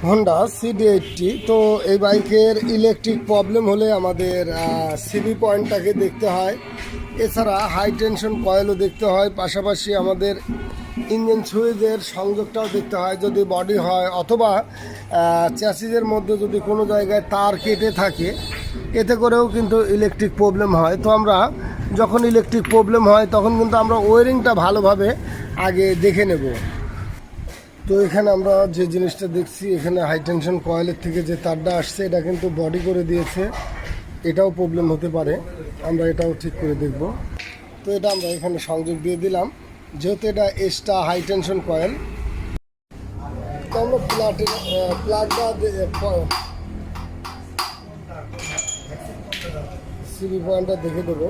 Honda CD80। তো এই বাইকের ইলেকট্রিক প্রবলেম হলে আমাদের সিবি পয়েন্টটাকে দেখতে হয়, এছাড়া হাই টেনশন কয়েলও দেখতে হয়, পাশাপাশি আমাদের ইঞ্জিন সুইচের সংযোগটাও দেখতে হয় যদি বডি হয়, অথবা চ্যাসিসের মধ্যে যদি কোনো জায়গায় তার কেটে থাকে, এতে করেও কিন্তু ইলেকট্রিক প্রবলেম হয়। তো আমরা যখন ইলেকট্রিক প্রবলেম হয় তখন কিন্তু আমরা ওয়ারিংটা ভালোভাবে আগে দেখে নেব। তো এখানে আমরা যে জিনিসটা দেখছি, এখানে হাই টেনশন কয়েলের থেকে যে তারটা আসছে এটা কিন্তু বডি করে দিয়েছে, এটাও প্রবলেম হতে পারে, আমরা এটাও ঠিক করে দেখব। তো এটা আমরা এখানে সংযোগ দিয়ে দিলাম, যেহেতু এটা এক্সট্রা হাই টেনশন কয়েল। তো আমরা প্লাগটা সিবি পয়েন্টটা দেখে দেবো।